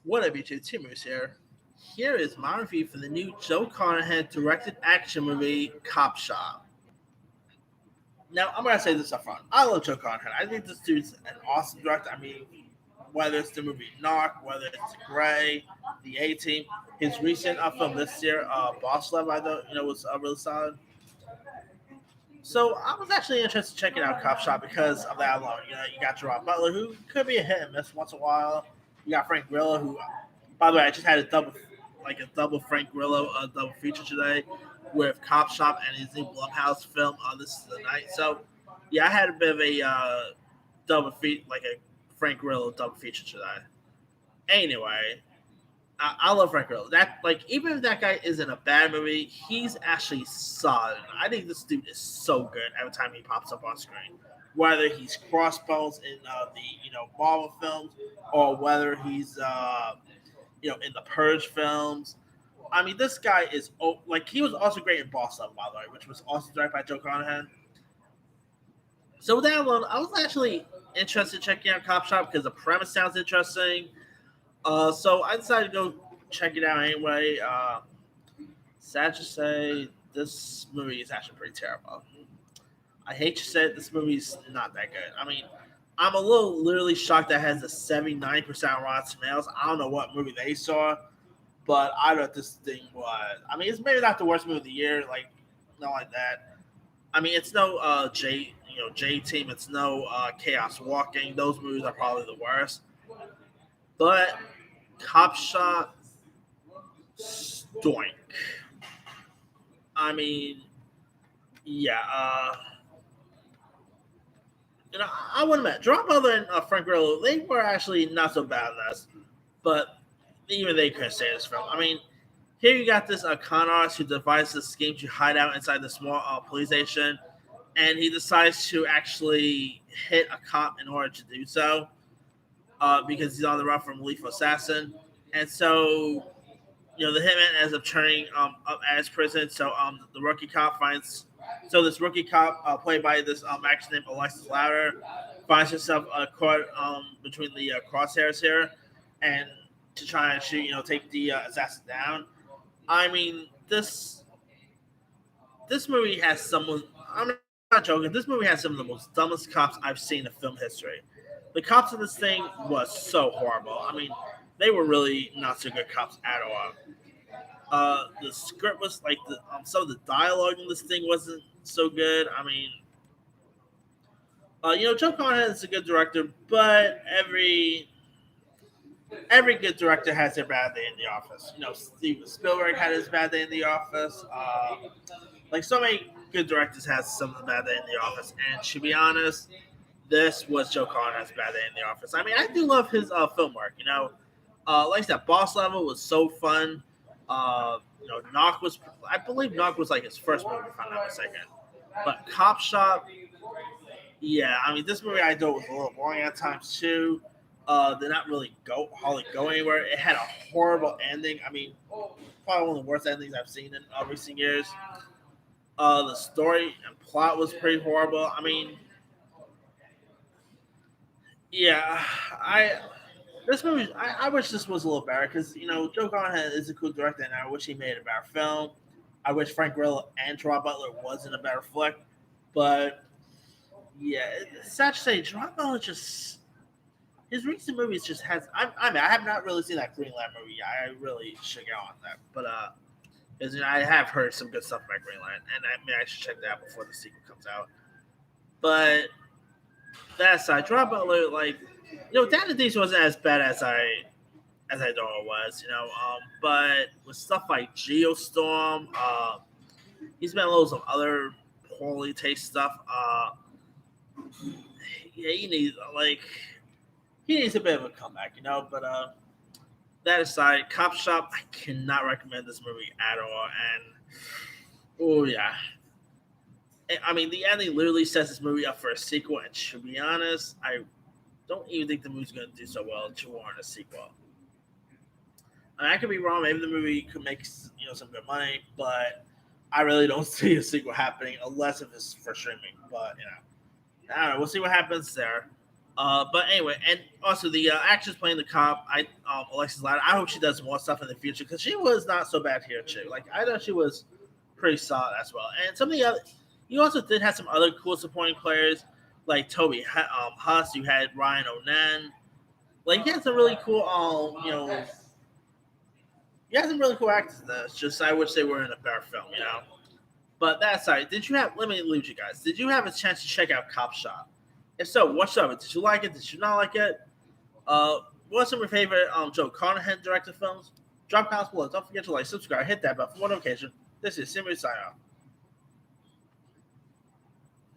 What up, YouTube? Timus here. Here is my review for the new Joe Carnahan directed action movie, Cop Shop. Now, I'm gonna say this up front. I love Joe Carnahan. I think this dude's an awesome director. I mean, whether it's the movie Knock, whether it's Gray, The A Team, his recent film this year, Boss Love, I thought was really solid. So I was actually interested in checking out Cop Shop because of that alone. You got Gerard Butler, who could be a hit and miss once in a while. You got Frank Grillo, who, by the way, I just had a double Frank Grillo double feature today with Cop Shop and his new Blumhouse film. This is the night. So yeah, I had a bit of a double feat like a Frank Grillo double feature today. Anyway, I love Frank Grillo. That even if that guy is in a bad movie, he's actually solid. I think this dude is so good every time he pops up on screen. Whether he's Crossbones in the Marvel films, or whether he's in the Purge films. I mean, this guy is he was also great in Boss Level, by the way, which was also directed by Joe Carnahan. So with that alone, I was actually interested in checking out Cop Shop because the premise sounds interesting. So I decided to go check it out anyway. Sad to say, this movie is actually pretty terrible. I hate to say it, this movie's not that good. I mean, I'm a little literally shocked that it has a 79% Rotten Tomatoes. I don't know what movie they saw, but I thought this thing was. I mean, it's maybe not the worst movie of the year, not like that. I mean, it's no J Team. It's no Chaos Walking. Those movies are probably the worst. But Cop Shot, stoink. I mean, yeah. I would admit, Drop Other and Frank Grillo, they were actually not so bad in this, but even they couldn't say this film. I mean, here you got this con artist who devises a scheme to hide out inside the small police station, and he decides to actually hit a cop in order to do so, because he's on the run from a lethal assassin. And so, the hitman ends up turning up at his prison. So the rookie cop finds. So this rookie cop, played by this actor named Alexis Louder, finds himself caught between the crosshairs here, and to try and shoot, take the assassin down. I mean, this movie has someone. I'm not joking. This movie has some of the most dumbest cops I've seen in film history. The cops in this thing was so horrible. I mean, they were really not so good cops at all. The script was some of the dialogue in this thing wasn't so good. I mean, Joe Carnahan is a good director, but every good director has their bad day in the office. Steven Spielberg had his bad day in the office. So many good directors has some of the bad day in the office, and to be honest, this was Joe Carnahan's bad day in the office. I mean, I do love his film work. Like I said, Boss Level was so fun. Knock was, I believe Knock was his first movie, if I'm not mistaken. But Cop Shop, yeah, I mean, this movie I thought was a little boring at times too. Did not really hardly go anywhere. It had a horrible ending. I mean, probably one of the worst endings I've seen in recent years. The story and plot was pretty horrible. I mean, yeah, I this movie, I wish this was a little better because Joe Carnahan is a cool director, and I wish he made a better film. I wish Frank Grillo and Gerard Butler wasn't a better flick, but yeah, it's sad to say Gerard Butler just his recent movies just has. I mean, I have not really seen that Greenland movie yet. I really should get on that, but because I have heard some good stuff about Greenland, and I should check that out before the sequel comes out. But that aside, Gerard Butler, Dan and Dees wasn't as bad as I thought it was, but with stuff like Geostorm, he's been loads of other poorly taste stuff. Yeah, he needs a bit of a comeback, But that aside, Cop Shop, I cannot recommend this movie at all. And oh yeah, I mean the ending literally sets this movie up for a sequel. And to be honest, I don't even think the movie's going to do so well to warrant a sequel. I mean, I could be wrong. Maybe the movie could make some good money, but I really don't see a sequel happening unless if it's for streaming. But I don't know. We'll see what happens there. But anyway, and also the actress playing the cop, Alexis Ladder. I hope she does more stuff in the future because she was not so bad here too. Like I thought she was pretty solid as well. And some of the other, you also did have some other cool supporting players like Toby Huss. You had Ryan O'Nen. Like you had some really cool, you had some really cool actors in this. Just I wish they were in a better film. But that aside, let me leave you guys. Did you have a chance to check out Cop Shop? If so, what's up? Did you like it? Did you not like it? What's some of your favorite Joe Carnahan directed films? Drop comments below. Don't forget to like, subscribe, hit that bell for more notification. This is Simmer signing off.